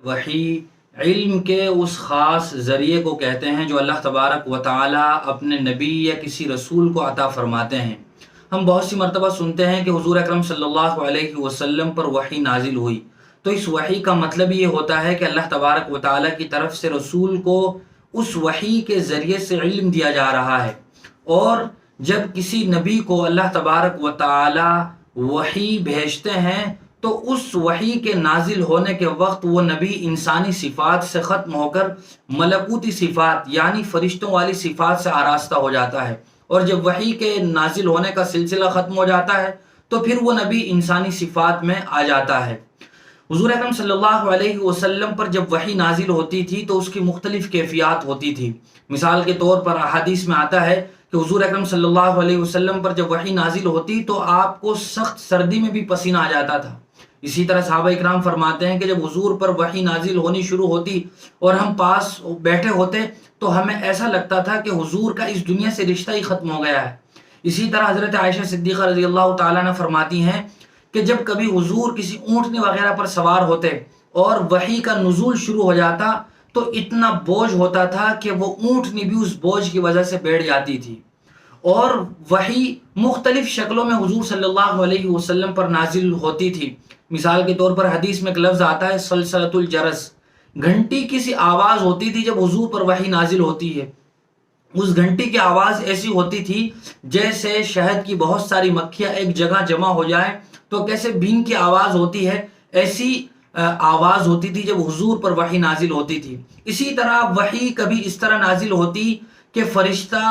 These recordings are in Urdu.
وحی علم کے اس خاص ذریعے کو کہتے ہیں جو اللہ تبارک و تعالی اپنے نبی یا کسی رسول کو عطا فرماتے ہیں۔ ہم بہت سی مرتبہ سنتے ہیں کہ حضور اکرم صلی اللہ علیہ وسلم پر وحی نازل ہوئی، تو اس وحی کا مطلب یہ ہوتا ہے کہ اللہ تبارک و تعالی کی طرف سے رسول کو اس وحی کے ذریعے سے علم دیا جا رہا ہے، اور جب کسی نبی کو اللہ تبارک و تعالی وحی بھیجتے ہیں تو اس وحی کے نازل ہونے کے وقت وہ نبی انسانی صفات سے ختم ہو کر ملکوتی صفات یعنی فرشتوں والی صفات سے آراستہ ہو جاتا ہے، اور جب وحی کے نازل ہونے کا سلسلہ ختم ہو جاتا ہے تو پھر وہ نبی انسانی صفات میں آ جاتا ہے۔ حضور اکرم صلی اللہ علیہ وسلم پر جب وحی نازل ہوتی تھی تو اس کی مختلف کیفیات ہوتی تھی۔ مثال کے طور پر احادیث میں آتا ہے کہ حضور اکرم صلی اللہ علیہ وسلم پر جب وحی نازل ہوتی تو آپ کو سخت سردی میں بھی پسینہ آ جاتا تھا۔ اسی طرح صحابہ اکرام فرماتے ہیں کہ جب حضور پر وحی نازل ہونی شروع ہوتی اور ہم پاس بیٹھے ہوتے تو ہمیں ایسا لگتا تھا کہ حضور کا اس دنیا سے رشتہ ہی ختم ہو گیا ہے۔ اسی طرح حضرت عائشہ صدیقہ رضی اللہ تعالیٰ عنہ فرماتی ہیں کہ جب کبھی حضور کسی اونٹنی وغیرہ پر سوار ہوتے اور وحی کا نزول شروع ہو جاتا تو اتنا بوجھ ہوتا تھا کہ وہ اونٹنی بھی اس بوجھ کی وجہ سے بیٹھ جاتی تھی، اور وحی مختلف شکلوں میں حضور صلی اللہ علیہ وسلم پر نازل ہوتی تھی۔ مثال کے طور پر حدیث میں ایک لفظ آتا ہے سلسلۃ الجرس، گھنٹی کی سی آواز ہوتی تھی جب حضور پر وحی نازل ہوتی ہے۔ اس گھنٹی کی آواز ایسی ہوتی تھی جیسے شہد کی بہت ساری مکھیاں ایک جگہ جمع ہو جائیں تو کیسے بین کی آواز ہوتی ہے، ایسی آواز ہوتی تھی جب حضور پر وحی نازل ہوتی تھی۔ اسی طرح وحی کبھی اس طرح نازل ہوتی کہ فرشتہ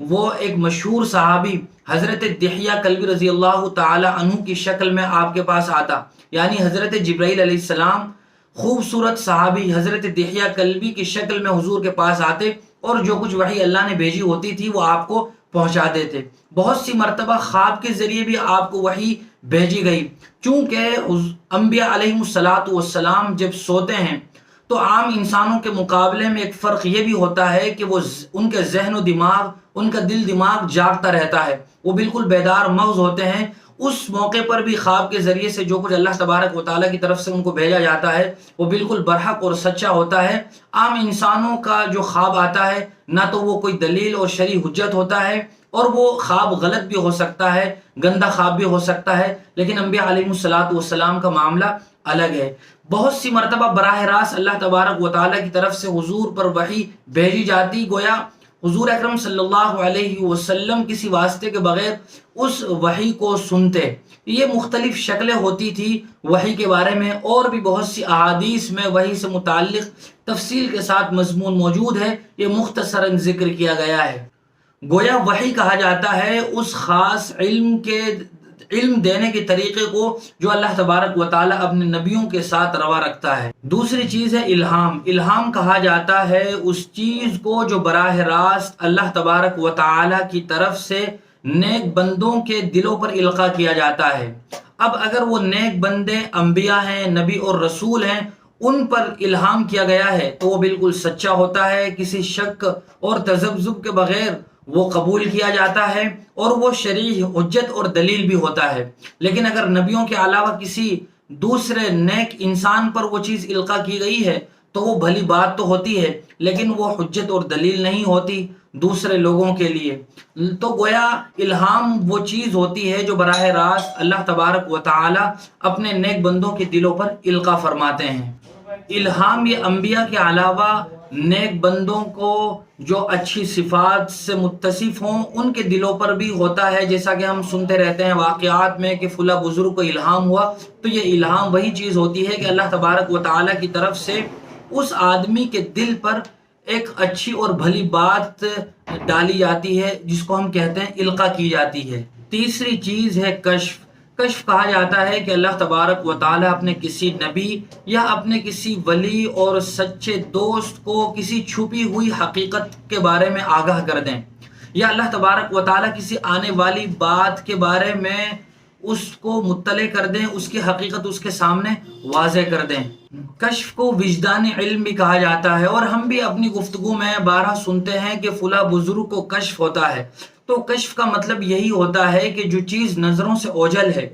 وہ ایک مشہور صحابی حضرت دحیہ کلبی رضی اللہ تعالی عنہ کی شکل میں آپ کے پاس آتا، یعنی حضرت جبرائیل علیہ السلام خوبصورت صحابی حضرت دحیہ کلبی کی شکل میں حضور کے پاس آتے اور جو کچھ وحی اللہ نے بھیجی ہوتی تھی وہ آپ کو پہنچا دیتے۔ بہت سی مرتبہ خواب کے ذریعے بھی آپ کو وحی بھیجی گئی، چونکہ انبیاء علیہ السلام جب سوتے ہیں تو عام انسانوں کے مقابلے میں ایک فرق یہ بھی ہوتا ہے کہ وہ ان کے ذہن و دماغ، ان کا دل دماغ جاگتا رہتا ہے، وہ بالکل بیدار مغز ہوتے ہیں۔ اس موقع پر بھی خواب کے ذریعے سے جو کچھ اللہ تبارک و تعالیٰ کی طرف سے ان کو بھیجا جاتا ہے وہ بالکل برحق اور سچا ہوتا ہے۔ عام انسانوں کا جو خواب آتا ہے نہ تو وہ کوئی دلیل اور شرعی حجت ہوتا ہے، اور وہ خواب غلط بھی ہو سکتا ہے، گندا خواب بھی ہو سکتا ہے، لیکن انبیاء علیہ السلام کا معاملہ الگ ہے۔ بہت سی مرتبہ براہ راست اللہ تبارک و تعالیٰ کی طرف سے حضور پر وحی بھیجی جاتی، گویا حضور اکرم صلی اللہ علیہ وسلم کسی واسطے کے بغیر اس وحی کو سنتے۔ یہ مختلف شکلیں ہوتی تھی وحی کے بارے میں، اور بھی بہت سی احادیث میں وحی سے متعلق تفصیل کے ساتھ مضمون موجود ہے، یہ مختصراً ذکر کیا گیا ہے۔ گویا وحی کہا جاتا ہے اس خاص علم دینے کے طریقے کو جو اللہ تبارک و تعالیٰ اپنے نبیوں کے ساتھ روا رکھتا ہے۔ دوسری چیز ہے الہام۔ الہام کہا جاتا ہے اس چیز کو جو براہ راست اللہ تبارک و تعالیٰ کی طرف سے نیک بندوں کے دلوں پر القاء کیا جاتا ہے۔ اب اگر وہ نیک بندے انبیاء ہیں، نبی اور رسول ہیں، ان پر الہام کیا گیا ہے تو وہ بالکل سچا ہوتا ہے، کسی شک اور تذبذب کے بغیر وہ قبول کیا جاتا ہے، اور وہ شرعی حجت اور دلیل بھی ہوتا ہے۔ لیکن اگر نبیوں کے علاوہ کسی دوسرے نیک انسان پر وہ چیز القاء کی گئی ہے تو وہ بھلی بات تو ہوتی ہے لیکن وہ حجت اور دلیل نہیں ہوتی دوسرے لوگوں کے لیے۔ تو گویا الہام وہ چیز ہوتی ہے جو براہ راست اللہ تبارک و تعالی اپنے نیک بندوں کے دلوں پر القاء فرماتے ہیں۔ الہام یہ انبیاء کے علاوہ نیک بندوں کو جو اچھی صفات سے متصف ہوں ان کے دلوں پر بھی ہوتا ہے، جیسا کہ ہم سنتے رہتے ہیں واقعات میں کہ فلاں بزرگ کو الہام ہوا، تو یہ الہام وہی چیز ہوتی ہے کہ اللہ تبارک و تعالیٰ کی طرف سے اس آدمی کے دل پر ایک اچھی اور بھلی بات ڈالی جاتی ہے جس کو ہم کہتے ہیں القاء کی جاتی ہے۔ تیسری چیز ہے کشف۔ کشف کہا جاتا ہے کہ اللہ تبارک و تعالیٰ اپنے کسی نبی یا اپنے کسی ولی اور سچے دوست کو کسی چھپی ہوئی حقیقت کے بارے میں آگاہ کر دیں، یا اللہ تبارک و تعالیٰ کسی آنے والی بات کے بارے میں اس کو مطلع کر دیں، اس کی حقیقت اس کے سامنے واضح کر دیں۔ کشف کو وجدانی علم بھی کہا جاتا ہے، اور ہم بھی اپنی گفتگو میں بارہا سنتے ہیں کہ فلاں بزرگ کو کشف ہوتا ہے۔ تو کشف کا مطلب یہی ہوتا ہے کہ جو چیز نظروں سے اوجھل ہے،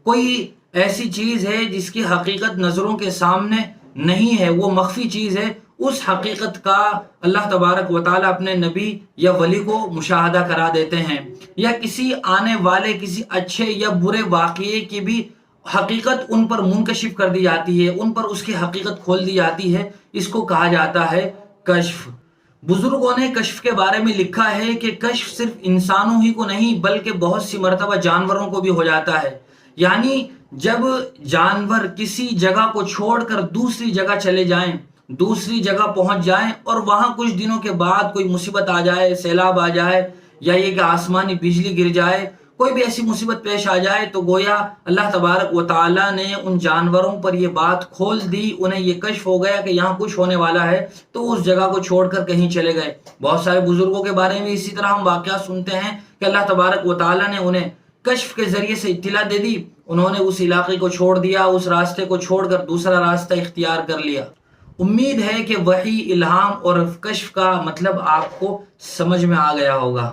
کوئی ایسی چیز ہے جس کی حقیقت نظروں کے سامنے نہیں ہے، وہ مخفی چیز ہے، اس حقیقت کا اللہ تبارک و تعالیٰ اپنے نبی یا ولی کو مشاہدہ کرا دیتے ہیں، یا کسی آنے والے کسی اچھے یا برے واقعے کی بھی حقیقت ان پر منکشف کر دی جاتی ہے، ان پر اس کی حقیقت کھول دی جاتی ہے۔ اس کو کہا جاتا ہے کشف۔ بزرگوں نے کشف کے بارے میں لکھا ہے کہ کشف صرف انسانوں ہی کو نہیں بلکہ بہت سی مرتبہ جانوروں کو بھی ہو جاتا ہے، یعنی جب جانور کسی جگہ کو چھوڑ کر دوسری جگہ چلے جائیں، دوسری جگہ پہنچ جائیں، اور وہاں کچھ دنوں کے بعد کوئی مصیبت آ جائے، سیلاب آ جائے، یا یہ کہ آسمانی بجلی گر جائے، کوئی بھی ایسی مصیبت پیش آ جائے، تو گویا اللہ تبارک و تعالیٰ نے ان جانوروں پر یہ بات کھول دی، انہیں یہ کشف ہو گیا کہ یہاں کچھ ہونے والا ہے، تو اس جگہ کو چھوڑ کر کہیں چلے گئے۔ بہت سارے بزرگوں کے بارے میں اسی طرح ہم واقعات سنتے ہیں کہ اللہ تبارک و تعالیٰ نے انہیں کشف کے ذریعے سے اطلاع دے دی، انہوں نے اس علاقے کو چھوڑ دیا، اس راستے کو چھوڑ کر دوسرا راستہ اختیار کر لیا۔ امید ہے کہ وحی، الہام اور کشف کا مطلب آپ کو سمجھ میں آ گیا ہوگا۔